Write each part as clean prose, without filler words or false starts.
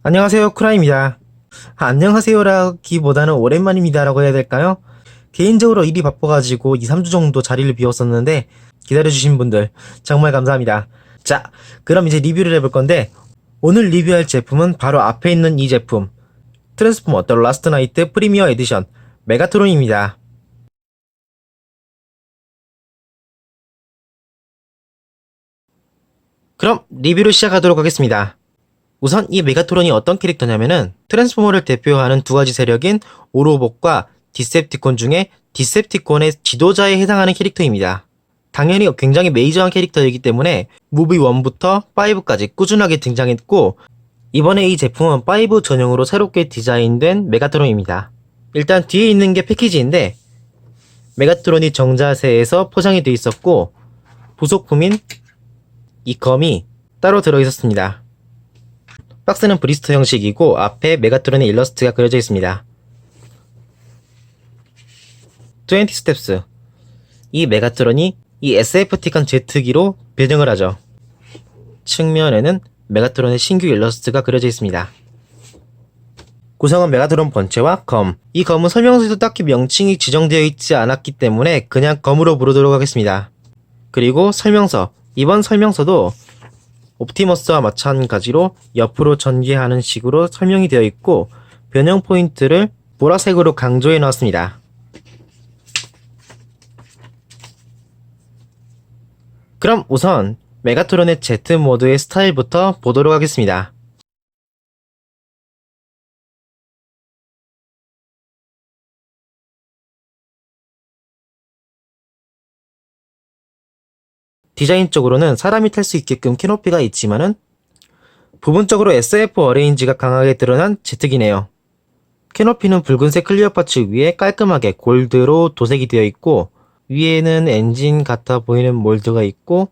안녕하세요, 쿠라입니다. 안녕하세요라기보다는 오랜만입니다라고 해야 될까요? 개인적으로 일이 바빠가지고 2, 3주 정도 자리를 비웠었는데 기다려주신 분들 정말 감사합니다. 자, 그럼 이제 리뷰를 해볼 건데 오늘 리뷰할 제품은 바로 앞에 있는 이 제품 트랜스포머 더 라스트 나이트 프리미어 에디션 메가트론입니다. 그럼 리뷰를 시작하도록 하겠습니다. 우선 이 메가트론이 어떤 캐릭터냐면은 트랜스포머를 대표하는 두 가지 세력인 오로봇과 디셉티콘 중에 디셉티콘의 지도자에 해당하는 캐릭터입니다. 당연히 굉장히 메이저한 캐릭터이기 때문에 무비 1부터 5까지 꾸준하게 등장했고 이번에 이 제품은 5 전용으로 새롭게 디자인된 메가트론입니다. 일단 뒤에 있는 게 패키지인데 메가트론이 정자세에서 포장이 되어 있었고 부속품인 이 검이 따로 들어있었습니다. 박스는 브리스터 형식이고 앞에 메가트론의 일러스트가 그려져 있습니다. 20 스텝스. 이 메가트론이 이 SFT칸 제트기로 변형을 하죠. 측면에는 메가트론의 신규 일러스트가 그려져 있습니다. 구성은 메가트론 본체와 검. 이 검은 설명서에도 딱히 명칭이 지정되어 있지 않았기 때문에 그냥 검으로 부르도록 하겠습니다. 그리고 설명서. 이번 설명서도 옵티머스와 마찬가지로 옆으로 전개하는 식으로 설명이 되어 있고 변형 포인트를 보라색으로 강조해 놓았습니다. 그럼 우선 메가트론의 Z 모드의 스타일부터 보도록 하겠습니다. 디자인적으로는 사람이 탈 수 있게끔 캐노피가 있지만은 부분적으로 SF 어레인지가 강하게 드러난 제트기네요. 캐노피는 붉은색 클리어 파츠 위에 깔끔하게 골드로 도색이 되어 있고 위에는 엔진 같아 보이는 몰드가 있고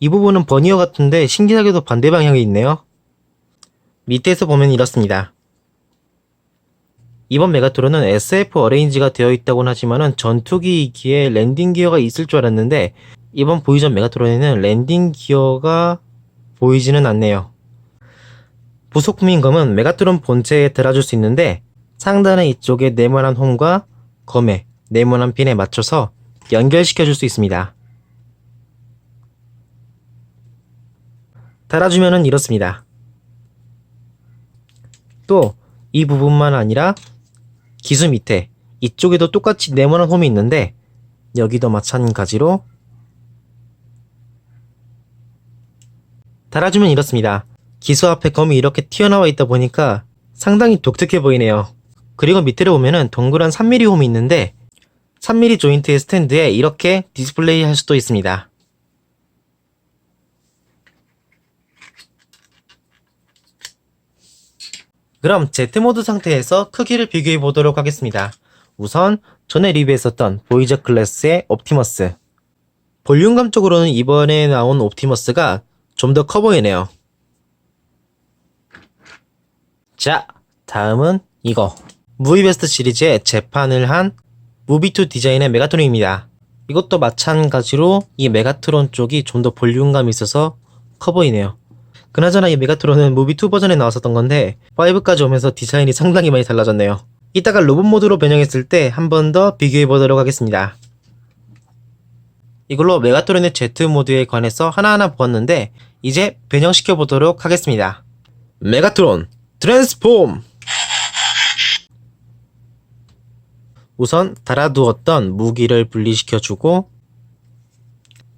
이 부분은 버니어 같은데 신기하게도 반대 방향에 있네요. 밑에서 보면 이렇습니다. 이번 메가트론은 SF 어레인지가 되어 있다고는 하지만은 전투기이기에 랜딩 기어가 있을 줄 알았는데 이번 보이전 메가트론에는 랜딩 기어가 보이지는 않네요. 부속품인 검은 메가트론 본체에 달아줄 수 있는데 상단의 이쪽에 네모난 홈과 검의 네모난 핀에 맞춰서 연결시켜줄 수 있습니다. 달아주면은 이렇습니다. 또 이 부분만 아니라 기수 밑에 이쪽에도 똑같이 네모난 홈이 있는데 여기도 마찬가지로 달아주면 이렇습니다. 기수 앞에 검이 이렇게 튀어나와 있다 보니까 상당히 독특해 보이네요. 그리고 밑으로 보면은 동그란 3mm 홈이 있는데 3mm 조인트의 스탠드에 이렇게 디스플레이 할 수도 있습니다. 그럼 Z모드 상태에서 크기를 비교해 보도록 하겠습니다. 우선 전에 리뷰했었던 보이저 클래스의 옵티머스. 볼륨감 쪽으로는 이번에 나온 옵티머스가 좀 더 커 보이네요. 자, 다음은 이거. 무비베스트 시리즈의 재판을 한 무비2 디자인의 메가트론입니다. 이것도 마찬가지로 이 메가트론 쪽이 좀 더 볼륨감이 있어서 커 보이네요. 그나저나 이 메가트론은 무비2 버전에 나왔었던 건데 5까지 오면서 디자인이 상당히 많이 달라졌네요. 이따가 로봇 모드로 변형했을 때 한 번 더 비교해보도록 하겠습니다. 이걸로 메가트론의 Z 모드에 관해서 하나하나 보았는데 이제 변형시켜보도록 하겠습니다. 메가트론 트랜스폼! 우선 달아두었던 무기를 분리시켜주고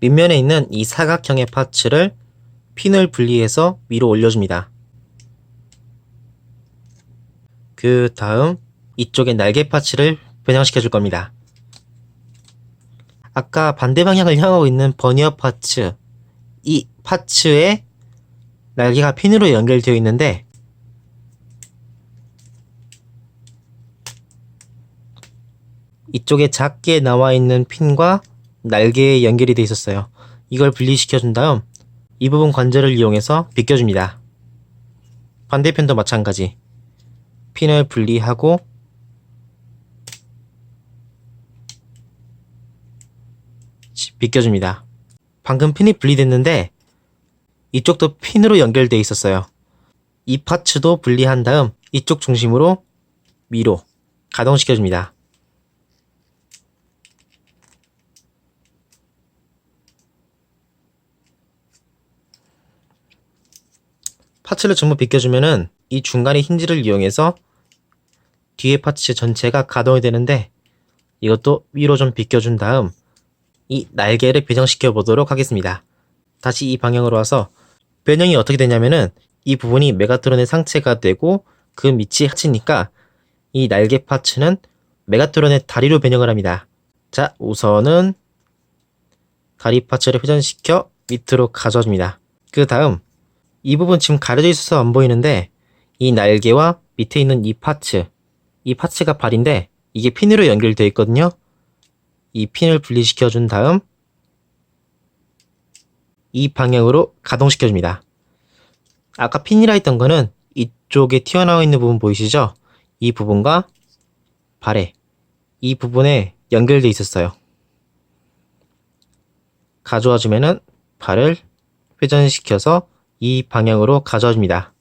밑면에 있는 이 사각형의 파츠를 핀을 분리해서 위로 올려줍니다. 그 다음 이쪽에 날개 파츠를 변형시켜줄 겁니다. 아까 반대 방향을 향하고 있는 버니어 파츠, 이 파츠에 날개가 핀으로 연결되어 있는데 이쪽에 작게 나와 있는 핀과 날개에 연결이 되어 있었어요. 이걸 분리시켜준 다음 이 부분 관절을 이용해서 비껴줍니다. 반대편도 마찬가지. 핀을 분리하고 비껴줍니다. 방금 핀이 분리됐는데 이쪽도 핀으로 연결되어 있었어요. 이 파츠도 분리한 다음 이쪽 중심으로 위로 가동시켜줍니다. 파츠를 전부 비껴주면은 이 중간의 힌지를 이용해서 뒤에 파츠 전체가 가동이 되는데, 이것도 위로 좀 비껴준 다음 이 날개를 배정시켜 보도록 하겠습니다. 다시 이 방향으로 와서 변형이 어떻게 되냐면은 이 부분이 메가트론의 상체가 되고 그 밑이 하체니까 이 날개 파츠는 메가트론의 다리로 변형을 합니다. 자, 우선은 다리 파츠를 회전시켜 밑으로 가져줍니다. 그 다음 이 부분 지금 가려져 있어서 안 보이는데, 이 날개와 밑에 있는 이 파츠가 발인데 이게 핀으로 연결되어 있거든요. 이 핀을 분리시켜 준 다음 이 방향으로 가동시켜줍니다. 아까 핀이라 했던 거는 이쪽에 튀어나와 있는 부분 보이시죠? 이 부분과 발에, 이 부분에 연결되어 있었어요. 가져와 주면은 발을 회전시켜서 이 방향으로 가져와 줍니다.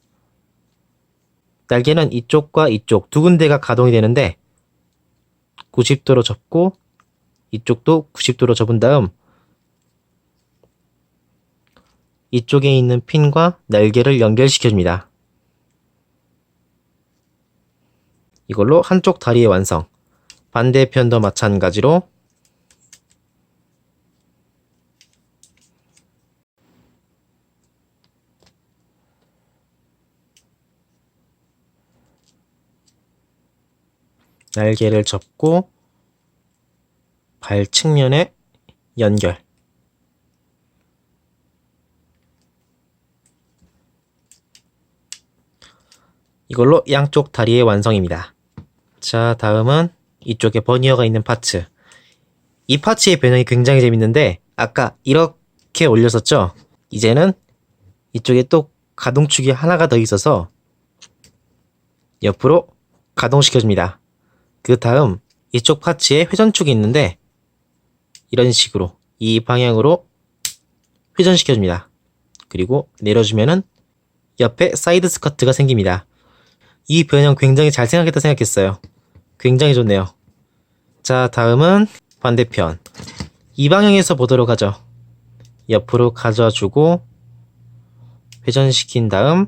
날개는 이쪽과 이쪽 두 군데가 가동이 되는데 90도로 접고 이쪽도 90도로 접은 다음 이쪽에 있는 핀과 날개를 연결시켜줍니다. 이걸로 한쪽 다리의 완성. 반대편도 마찬가지로 날개를 접고 발 측면에 연결. 이걸로 양쪽 다리의 완성입니다. 자, 다음은 이쪽에 버니어가 있는 파츠. 이 파츠의 변형이 굉장히 재밌는데, 아까 이렇게 올렸었죠? 이제는 이쪽에 또 가동축이 하나가 더 있어서 옆으로 가동시켜줍니다. 그 다음 이쪽 파츠에 회전축이 있는데 이런 식으로 이 방향으로 회전시켜줍니다. 그리고 내려주면은 옆에 사이드 스커트가 생깁니다. 이 변형 굉장히 잘 생각했다 생각했어요. 굉장히 좋네요. 자, 다음은 반대편. 이 방향에서 보도록 하죠. 옆으로 가져주고 회전시킨 다음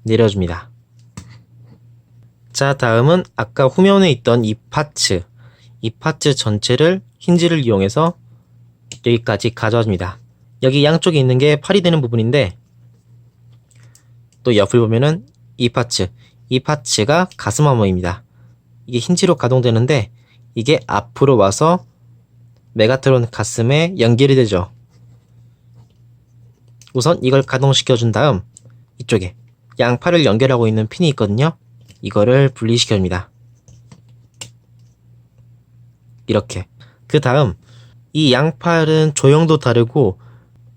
내려줍니다. 자, 다음은 아까 후면에 있던 이 파츠 전체를 힌지를 이용해서 여기까지 가져줍니다. 여기 양쪽에 있는 게 팔이 되는 부분인데, 또 옆을 보면은 이 파츠가 가슴 어머입니다. 이게 힌지로 가동되는데 이게 앞으로 와서 메가트론 가슴에 연결이 되죠. 우선 이걸 가동시켜 준 다음 이쪽에 양팔을 연결하고 있는 핀이 있거든요. 이거를 분리시켜줍니다. 이렇게. 그 다음 이 양팔은 조형도 다르고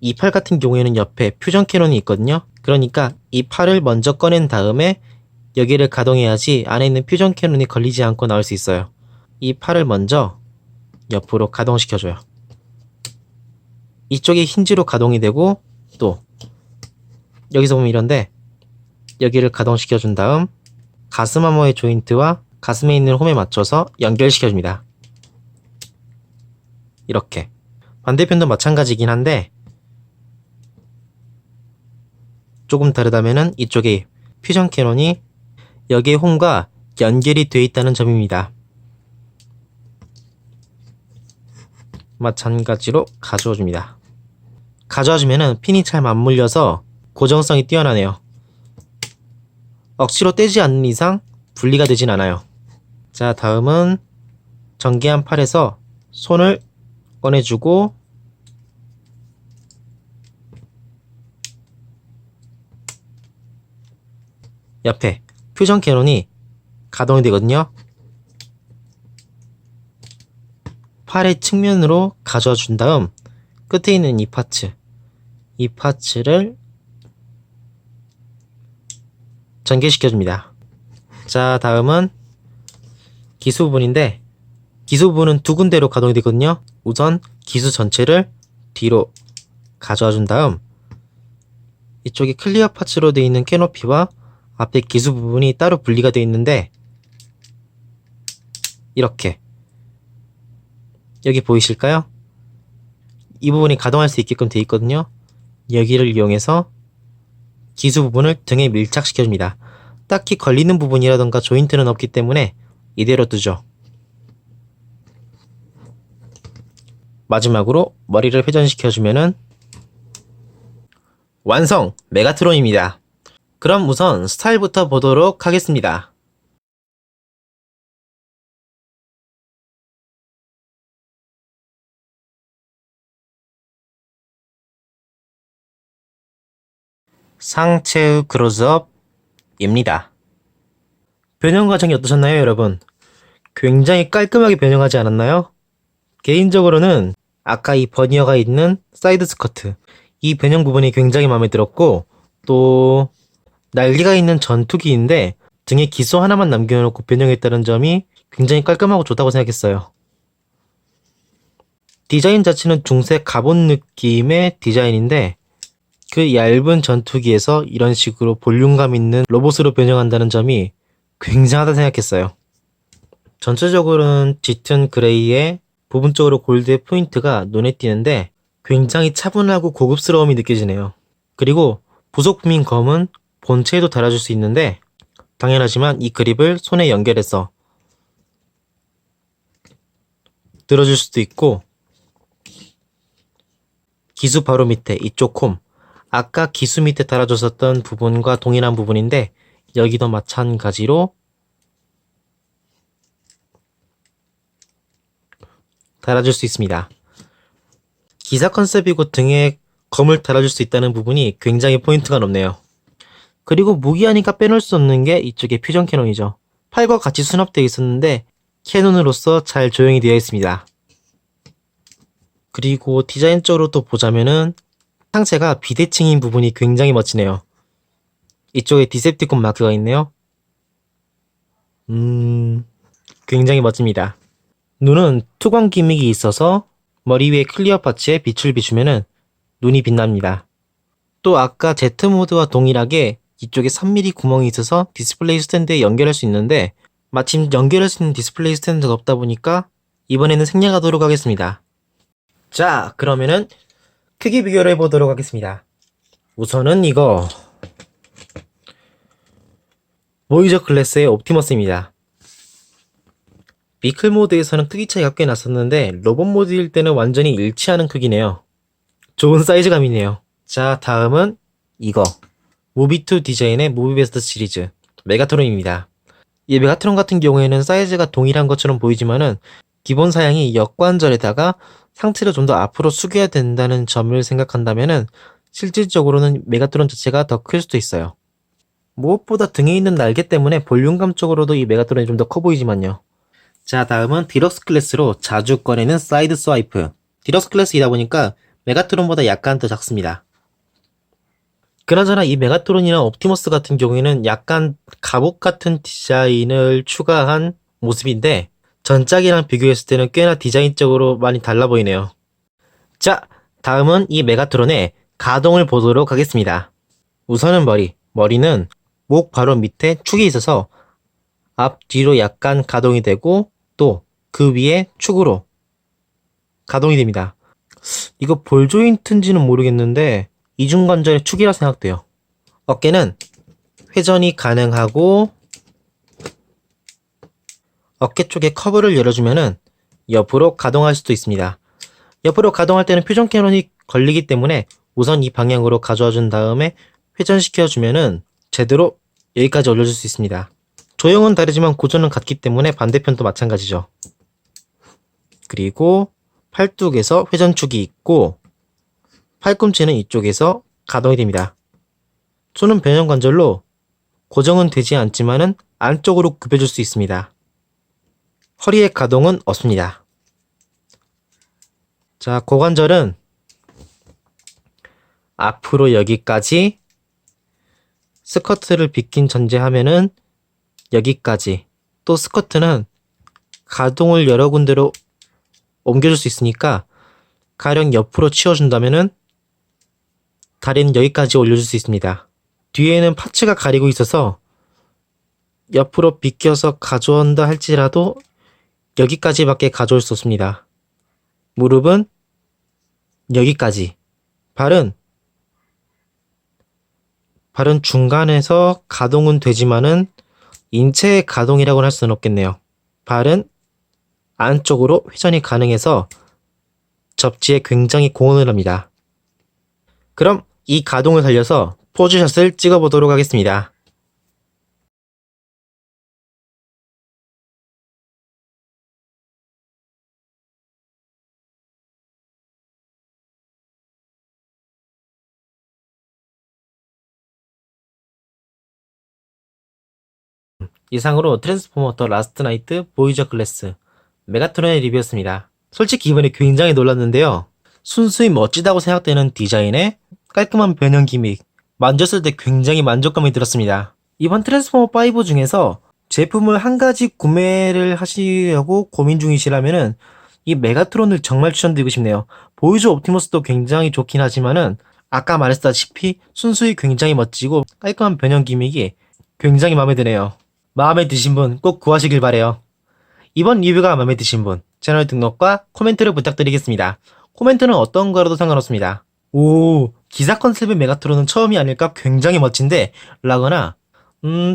이 팔 같은 경우에는 옆에 퓨전 캐논이 있거든요. 그러니까 이 팔을 먼저 꺼낸 다음에 여기를 가동해야지 안에 있는 퓨전 캐논이 걸리지 않고 나올 수 있어요. 이 팔을 먼저 옆으로 가동시켜줘요. 이쪽이 힌지로 가동이 되고, 또 여기서 보면 이런데 여기를 가동시켜준 다음 가슴 하머의 조인트와 가슴에 있는 홈에 맞춰서 연결시켜줍니다. 이렇게. 반대편도 마찬가지긴 한데 조금 다르다면은 이쪽에 퓨전 캐논이 여기에 홈과 연결이 되어 있다는 점입니다. 마찬가지로 가져줍니다. 가져주면은 핀이 잘 맞물려서 고정성이 뛰어나네요. 억지로 떼지 않는 이상 분리가 되진 않아요. 자, 다음은 전개한 팔에서 손을 꺼내주고 옆에 퓨전 캐논이 가동이 되거든요. 팔의 측면으로 가져와 준 다음 끝에 있는 이 파츠를 전개시켜줍니다. 자, 다음은 기수 부분인데 기수 부분은 두 군데로 가동이 되거든요. 우선 기수 전체를 뒤로 가져와 준 다음 이쪽이 클리어 파츠로 되어 있는 캐노피와 앞에 기수 부분이 따로 분리가 되어 있는데 이렇게 여기 보이실까요? 이 부분이 가동할 수 있게끔 되어 있거든요. 여기를 이용해서 기수 부분을 등에 밀착시켜줍니다. 딱히 걸리는 부분이라던가 조인트는 없기 때문에 이대로 두죠. 마지막으로 머리를 회전시켜주면은 완성! 메가트론입니다. 그럼 우선 스타일부터 보도록 하겠습니다. 상체 클로즈업입니다. 변형 과정이 어떠셨나요, 여러분? 굉장히 깔끔하게 변형하지 않았나요? 개인적으로는 아까 이 버니어가 있는 사이드 스커트, 이 변형 부분이 굉장히 마음에 들었고, 또 날개가 있는 전투기인데 등에 기소 하나만 남겨놓고 변형했다는 점이 굉장히 깔끔하고 좋다고 생각했어요. 디자인 자체는 중세 가본 느낌의 디자인인데 그 얇은 전투기에서 이런 식으로 볼륨감 있는 로봇으로 변형한다는 점이 굉장하다 생각했어요. 전체적으로는 짙은 그레이에 부분적으로 골드의 포인트가 눈에 띄는데 굉장히 차분하고 고급스러움이 느껴지네요. 그리고 부속품인 검은 본체에도 달아줄 수 있는데 당연하지만 이 그립을 손에 연결해서 들어줄 수도 있고 기수 바로 밑에 이쪽 홈 아까 기수 밑에 달아줬었던 부분과 동일한 부분인데 여기도 마찬가지로 달아줄 수 있습니다. 기사 컨셉이고 등에 검을 달아줄 수 있다는 부분이 굉장히 포인트가 높네요. 그리고 무기하니까 빼놓을 수 없는 게 이쪽에 퓨전 캐논이죠. 팔과 같이 수납되어 있었는데 캐논으로서 잘 조용히 되어 있습니다. 그리고 디자인적으로 또 보자면은 상체가 비대칭인 부분이 굉장히 멋지네요. 이쪽에 디셉티콘 마크가 있네요. 굉장히 멋집니다. 눈은 투광 기믹이 있어서 머리 위에 클리어 파츠에 빛을 비추면은 눈이 빛납니다. 또 아까 Z 모드와 동일하게 이쪽에 3mm 구멍이 있어서 디스플레이 스탠드에 연결할 수 있는데 마침 연결할 수 있는 디스플레이 스탠드가 없다 보니까 이번에는 생략하도록 하겠습니다. 자, 그러면은 크기 비교를 해보도록 하겠습니다. 우선은 이거 보이저 클래스의 옵티머스입니다. 비클 모드에서는 크기 차이가 꽤 났었는데 로봇 모드일 때는 완전히 일치하는 크기네요. 좋은 사이즈감이네요. 자, 다음은 이거 무비2 디자인의 무비베스트 시리즈 메가트론입니다. 이 메가트론 같은 경우에는 사이즈가 동일한 것처럼 보이지만은 기본 사양이 역관절에다가 상체를 좀 더 앞으로 숙여야 된다는 점을 생각한다면은 실질적으로는 메가트론 자체가 더 클 수도 있어요. 무엇보다 등에 있는 날개 때문에 볼륨감적으로도 이 메가트론이 좀 더 커 보이지만요. 자, 다음은 디럭스 클래스로 자주 꺼내는 사이드 스와이프. 디럭스 클래스이다 보니까 메가트론보다 약간 더 작습니다. 그나저나 이 메가트론이나 옵티머스 같은 경우에는 약간 갑옷 같은 디자인을 추가한 모습인데 전작이랑 비교했을 때는 꽤나 디자인적으로 많이 달라 보이네요. 자, 다음은 이 메가트론의 가동을 보도록 하겠습니다. 우선은 머리는 목 바로 밑에 축이 있어서 앞, 뒤로 약간 가동이 되고 또 그 위에 축으로 가동이 됩니다. 이거 볼 조인트인지는 모르겠는데 이중관절의 축이라 생각돼요. 어깨는 회전이 가능하고 어깨 쪽에 커브를 열어주면은 옆으로 가동할 수도 있습니다. 옆으로 가동할 때는 퓨전 캐논이 걸리기 때문에 우선 이 방향으로 가져와 준 다음에 회전시켜주면은 제대로 여기까지 올려줄 수 있습니다. 조형은 다르지만 고전은 같기 때문에 반대편도 마찬가지죠. 그리고 팔뚝에서 회전축이 있고 팔꿈치는 이쪽에서 가동이 됩니다. 손은 변형 관절로 고정은 되지 않지만은 안쪽으로 굽혀줄 수 있습니다. 허리의 가동은 없습니다. 자, 고관절은 앞으로 여기까지 스커트를 빗긴 전제하면은 여기까지 또 스커트는 가동을 여러 군데로 옮겨줄 수 있으니까 가령 옆으로 치워준다면은 다리는 여기까지 올려줄 수 있습니다. 뒤에는 파츠가 가리고 있어서 옆으로 비껴서 가져온다 할지라도 여기까지밖에 가져올 수 없습니다. 무릎은 여기까지. 발은 중간에서 가동은 되지만은 인체의 가동이라고는 할 수는 없겠네요. 발은 안쪽으로 회전이 가능해서 접지에 굉장히 공헌을 합니다. 그럼 이 가동을 살려서 포즈샷을 찍어보도록 하겠습니다. 이상으로 트랜스포머 더 라스트 나이트 보이저 클래스 메가트론의 리뷰였습니다. 솔직히 이번에 굉장히 놀랐는데요. 순수히 멋지다고 생각되는 디자인에 깔끔한 변형 기믹, 만졌을 때 굉장히 만족감이 들었습니다. 이번 트랜스포머 5 중에서 제품을 한 가지 구매를 하시려고 고민 중이시라면은 이 메가트론을 정말 추천드리고 싶네요. 보이저 옵티머스도 굉장히 좋긴 하지만은 아까 말했다시피 순수히 굉장히 멋지고 깔끔한 변형 기믹이 굉장히 마음에 드네요. 마음에 드신 분 꼭 구하시길 바래요. 이번 리뷰가 마음에 드신 분 채널 등록과 코멘트를 부탁드리겠습니다. 코멘트는 어떤 거라도 상관없습니다. 오, 기사 컨셉의 메가트론은 처음이 아닐까? 굉장히 멋진데 라거나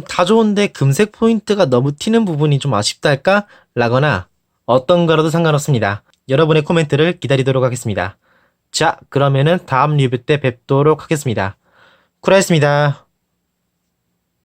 다 좋은데 금색 포인트가 너무 튀는 부분이 좀 아쉽다 할까? 라거나 어떤 거라도 상관없습니다. 여러분의 코멘트를 기다리도록 하겠습니다. 자, 그러면은 다음 리뷰 때 뵙도록 하겠습니다. 쿠라였습니다.